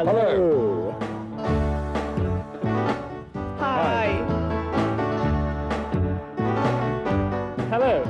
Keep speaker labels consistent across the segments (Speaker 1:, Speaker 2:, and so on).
Speaker 1: Hello.
Speaker 2: Hi.
Speaker 1: Hello.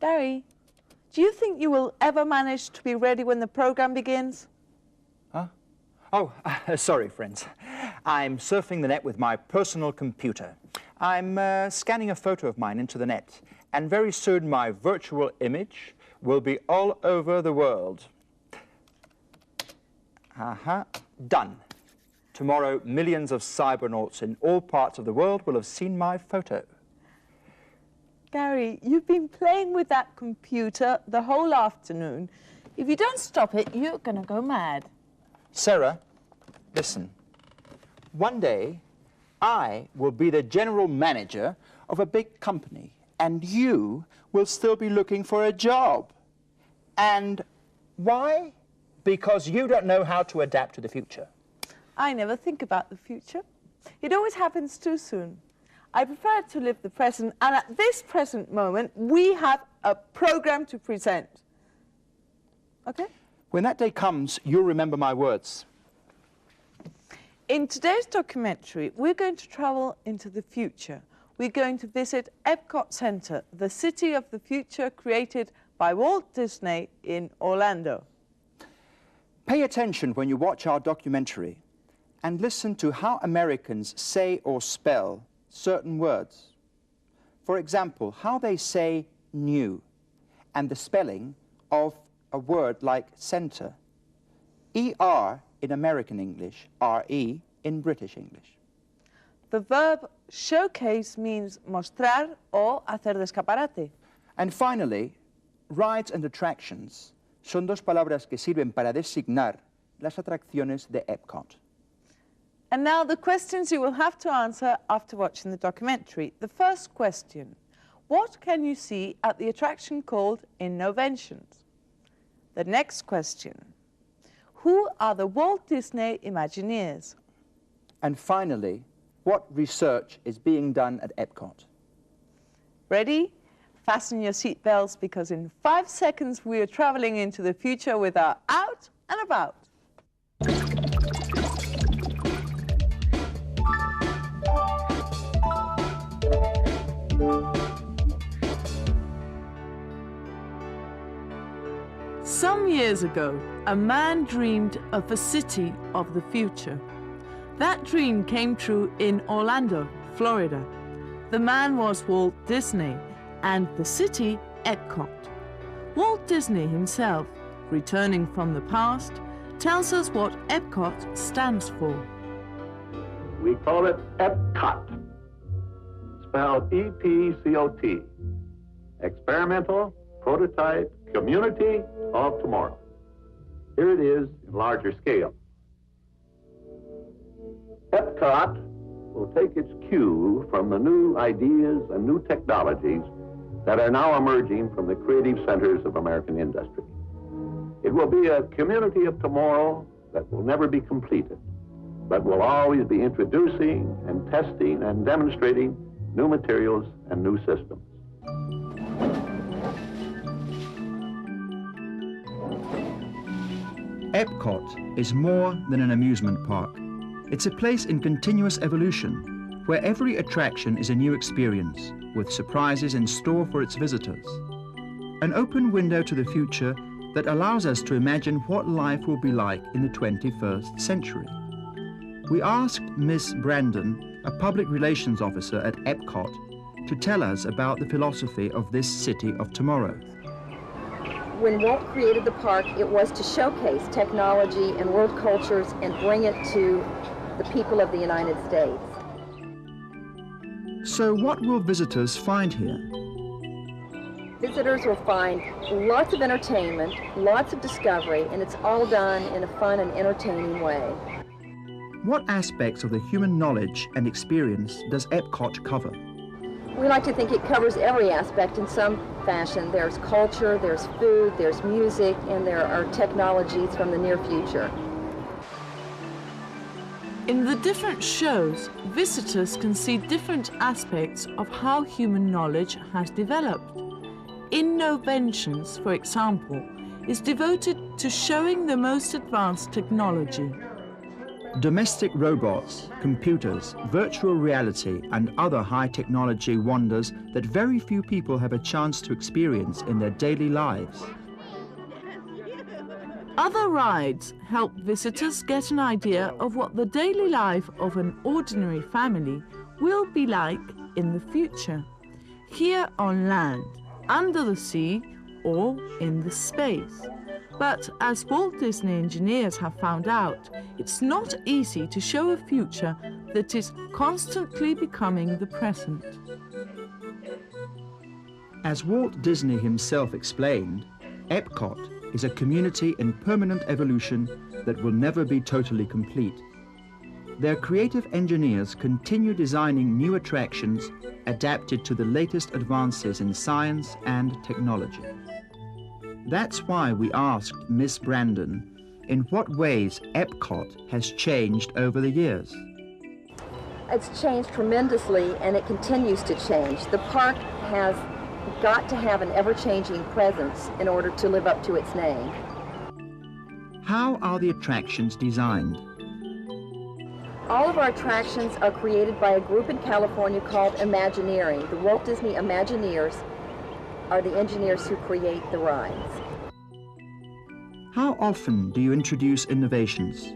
Speaker 2: Gary, do you think you will ever manage to be ready when the program begins?
Speaker 3: Huh? Oh, sorry, friends. I'm surfing the net with my personal computer. I'm scanning a photo of mine into the net, and very soon my virtual image will be all over the world. Done. Tomorrow, millions of cybernauts in all parts of the world will have seen my photo.
Speaker 2: Gary, you've been playing with that computer the whole afternoon. If you don't stop it, you're going to go mad.
Speaker 3: Sarah, listen. One day, I will be the general manager of a big company, and you will still be looking for a job. And why? Because you don't know how to adapt to the future.
Speaker 2: I never think about the future. It always happens too soon. I prefer to live the present, and at this present moment, we have a program to present. Okay?
Speaker 3: When that day comes, you'll remember my words.
Speaker 2: In today's documentary, we're going to travel into the future. We're going to visit Epcot Center, the city of the future created by Walt Disney in Orlando.
Speaker 3: Pay attention when you watch our documentary and listen to how Americans say or spell certain words. For example, how they say new and the spelling of a word like center. ER in American English, RE in British English.
Speaker 2: The verb showcase means mostrar o hacer de escaparate.
Speaker 3: And finally, rides and attractions son dos palabras que sirven para designar las atracciones de Epcot.
Speaker 2: And now the questions you will have to answer after watching the documentary. The first question, what can you see at the attraction called Innoventions? The next question, who are the Walt Disney Imagineers?
Speaker 3: And finally, what research is being done at Epcot?
Speaker 2: Ready? Fasten your seatbelts because in 5 seconds we are traveling into the future with our Out and About. Some years ago, a man dreamed of a city of the future. That dream came true in Orlando, Florida. The man was Walt Disney, and the city, Epcot. Walt Disney himself, returning from the past, tells us what Epcot stands for.
Speaker 4: We call it Epcot, spelled E-P-C-O-T. Experimental, Prototype, Community of Tomorrow. Here it is in larger scale. Epcot will take its cue from the new ideas and new technologies that are now emerging from the creative centers of American industry. It will be a community of tomorrow that will never be completed, but will always be introducing and testing and demonstrating new materials and new systems.
Speaker 3: Epcot is more than an amusement park. It's a place in continuous evolution, where every attraction is a new experience, with surprises in store for its visitors. An open window to the future that allows us to imagine what life will be like in the 21st century. We asked Ms. Brandon, a public relations officer at Epcot, to tell us about the philosophy of this city of tomorrow.
Speaker 5: When Walt created the park, it was to showcase technology and world cultures and bring it to the people of the United States.
Speaker 3: So what will visitors find here?
Speaker 5: Visitors will find lots of entertainment, lots of discovery, and it's all done in a fun and entertaining way.
Speaker 3: What aspects of the human knowledge and experience does Epcot cover?
Speaker 5: We like to think it covers every aspect in some fashion. There's culture, there's food, there's music, and there are technologies from the near future.
Speaker 2: In the different shows, visitors can see different aspects of how human knowledge has developed. Innoventions, for example, is devoted to showing the most advanced technology.
Speaker 3: Domestic robots, computers, virtual reality, and other high technology wonders that very few people have a chance to experience in their daily lives.
Speaker 2: Other rides help visitors get an idea of what the daily life of an ordinary family will be like in the future, here on land, under the sea, or in the space. But as Walt Disney engineers have found out, it's not easy to show a future that is constantly becoming the present.
Speaker 3: As Walt Disney himself explained, Epcot is a community in permanent evolution that will never be totally complete. Their creative engineers continue designing new attractions adapted to the latest advances in science and technology. That's why we asked Miss Brandon in what ways Epcot has changed over the years.
Speaker 5: It's changed tremendously, and it continues to change. The park has got to have an ever-changing presence in order to live up to its name.
Speaker 3: How are the attractions designed?
Speaker 5: All of our attractions are created by a group in California called Imagineering. The Walt Disney Imagineers are the engineers who create the rides.
Speaker 3: How often do you introduce innovations?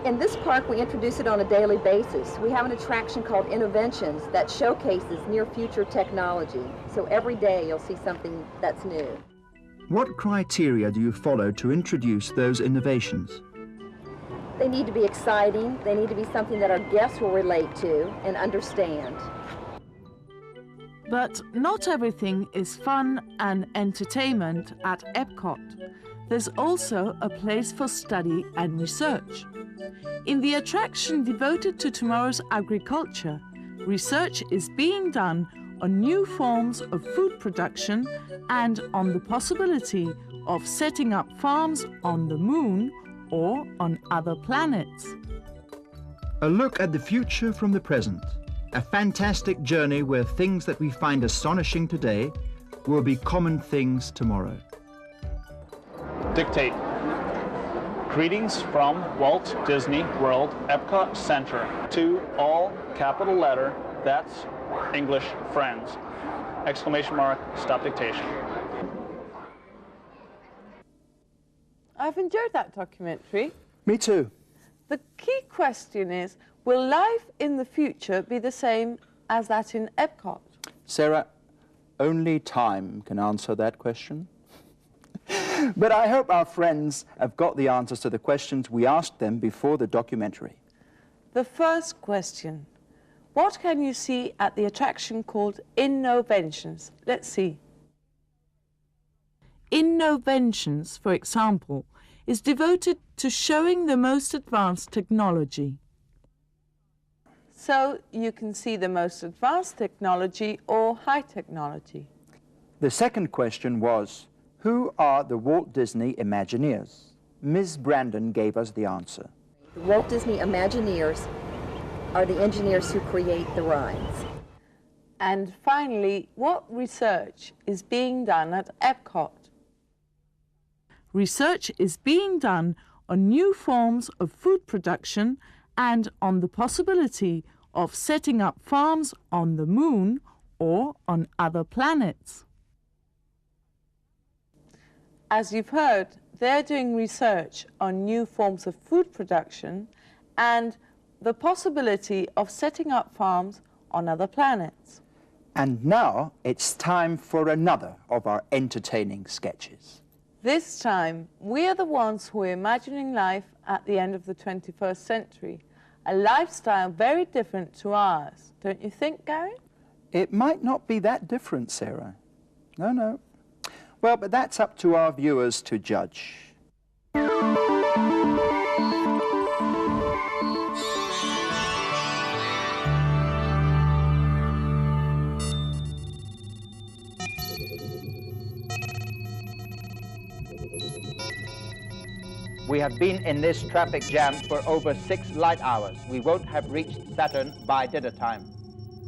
Speaker 5: In this park, we introduce it on a daily basis. We have an attraction called Innoventions that showcases near-future technology. So every day you'll see something that's new.
Speaker 3: What criteria do you follow to introduce those innovations?
Speaker 5: They need to be exciting. They need to be something that our guests will relate to and understand.
Speaker 2: But not everything is fun and entertainment at Epcot. There's also a place for study and research. In the attraction devoted to tomorrow's agriculture, research is being done on new forms of food production and on the possibility of setting up farms on the moon or on other planets.
Speaker 3: A look at the future from the present. A fantastic journey where things that we find astonishing today will be common things tomorrow.
Speaker 1: Dictate. Greetings from Walt Disney World Epcot Center to all capital letter, that's English friends. Exclamation mark, stop dictation.
Speaker 2: I've enjoyed that documentary.
Speaker 3: Me too.
Speaker 2: The key question is, will life in the future be the same as that in Epcot?
Speaker 6: Sarah, only time can answer that question. But I hope our friends have got the answers to the questions we asked them before the documentary.
Speaker 2: The first question, what can you see at the attraction called Innoventions? Let's see. Innoventions, for example, is devoted to showing the most advanced technology. So you can see the most advanced technology or high technology.
Speaker 6: The second question was, who are the Walt Disney Imagineers? Ms. Brandon gave us the answer.
Speaker 5: The Walt Disney Imagineers are the engineers who create the rides.
Speaker 2: And finally, what research is being done at Epcot? Research is being done on new forms of food production and on the possibility of setting up farms on the moon or on other planets. As you've heard, they're doing research on new forms of food production and the possibility of setting up farms on other planets.
Speaker 6: And now it's time for another of our entertaining sketches.
Speaker 2: This time, we are the ones who are imagining life at the end of the 21st century, a lifestyle very different to ours. Don't you think, Gary?
Speaker 6: It might not be that different, Sarah. No. Well, but that's up to our viewers to judge. We have been in this traffic jam for over 6 light hours. We won't have reached Saturn by dinner time.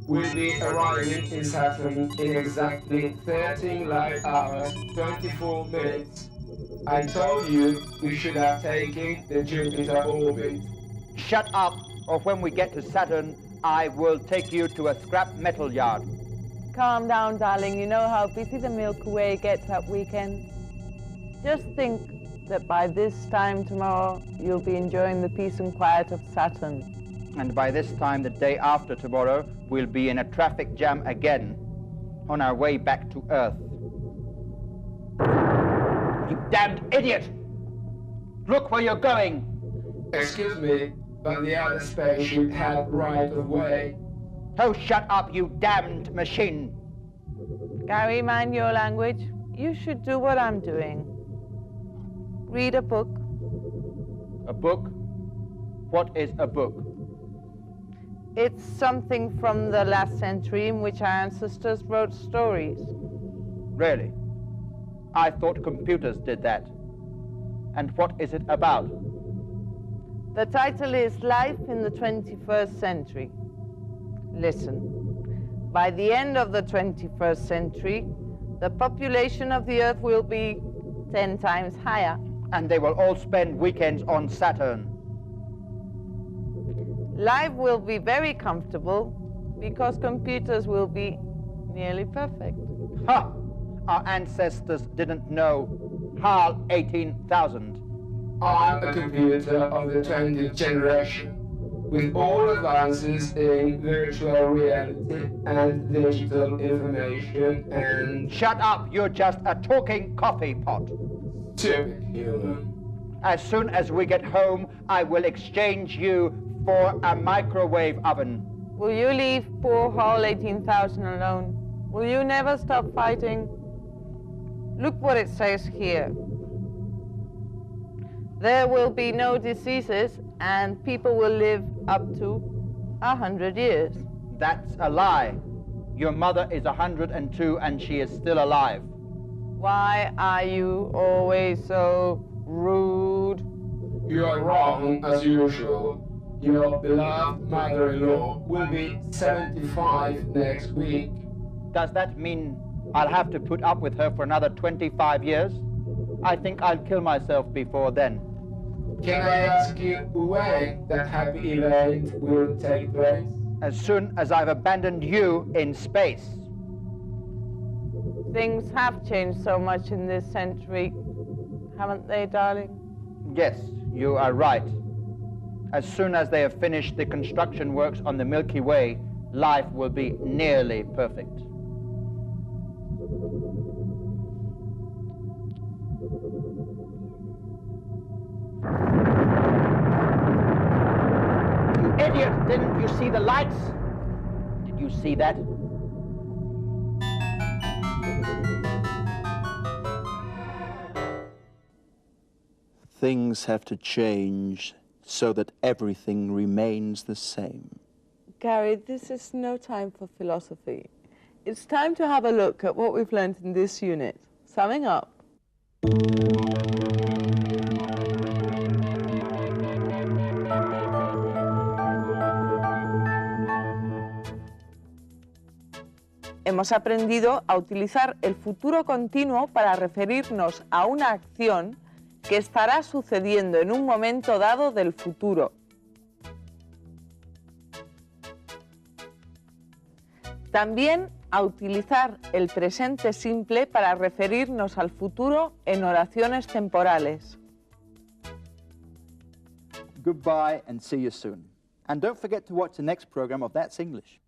Speaker 7: We'll be arriving in Saturn in exactly 13 light hours, 24 minutes. I told you we should have taken the Jupiter orbit.
Speaker 6: Shut up, or when we get to Saturn, I will take you to a scrap metal yard.
Speaker 2: Calm down, darling. You know how busy the Milky Way gets at weekends. Just think that by this time tomorrow, you'll be enjoying the peace and quiet of Saturn.
Speaker 6: And by this time, the day after tomorrow, we'll be in a traffic jam again, on our way back to Earth. You damned idiot! Look where you're going!
Speaker 7: Excuse me, but the other spaceship had right of way.
Speaker 6: Oh, shut up, you damned machine!
Speaker 2: Gary, mind your language. You should do what I'm doing. Read a book.
Speaker 6: A book? What is a book?
Speaker 2: It's something from the last century in which our ancestors wrote stories.
Speaker 6: Really? I thought computers did that. And what is it about?
Speaker 2: The title is Life in the 21st Century. Listen, by the end of the 21st century, the population of the Earth will be 10 times higher.
Speaker 6: And they will all spend weekends on Saturn.
Speaker 2: Life will be very comfortable because computers will be nearly perfect.
Speaker 6: Ha! Our ancestors didn't know HAL 18,000.
Speaker 7: I'm a computer of the 20th generation, with all advances in virtual reality and digital information and...
Speaker 6: Shut up, you're just a talking coffee pot.
Speaker 7: Typical human.
Speaker 6: As soon as we get home, I will exchange you for a microwave oven.
Speaker 2: Will you leave poor HAL 18,000 alone? Will you never stop fighting? Look what it says here. There will be no diseases and people will live up to 100 years.
Speaker 6: That's a lie. Your mother is 102 and she is still alive.
Speaker 2: Why are you always so rude?
Speaker 7: You are wrong, as usual. Your beloved mother-in-law will be 75 next week.
Speaker 6: Does that mean I'll have to put up with her for another 25 years? I think I'll kill myself before then.
Speaker 7: Can I ask you when that happy event will take place?
Speaker 6: As soon as I've abandoned you in space.
Speaker 2: Things have changed so much in this century, haven't they, darling?
Speaker 6: Yes, you are right. As soon as they have finished the construction works on the Milky Way, life will be nearly perfect. You idiot! Didn't you see the lights? Did you see that? Things have to change so that everything remains the same.
Speaker 2: Gary, this is no time for philosophy. It's time to have a look at what we've learned in this unit. Summing up. Hemos aprendido a utilizar el futuro continuo para referirnos a una acción que estará sucediendo en un momento dado del futuro. También a utilizar el presente simple para referirnos al futuro en oraciones temporales.
Speaker 6: Goodbye and see you soon. And don't forget to watch the next program of That's English.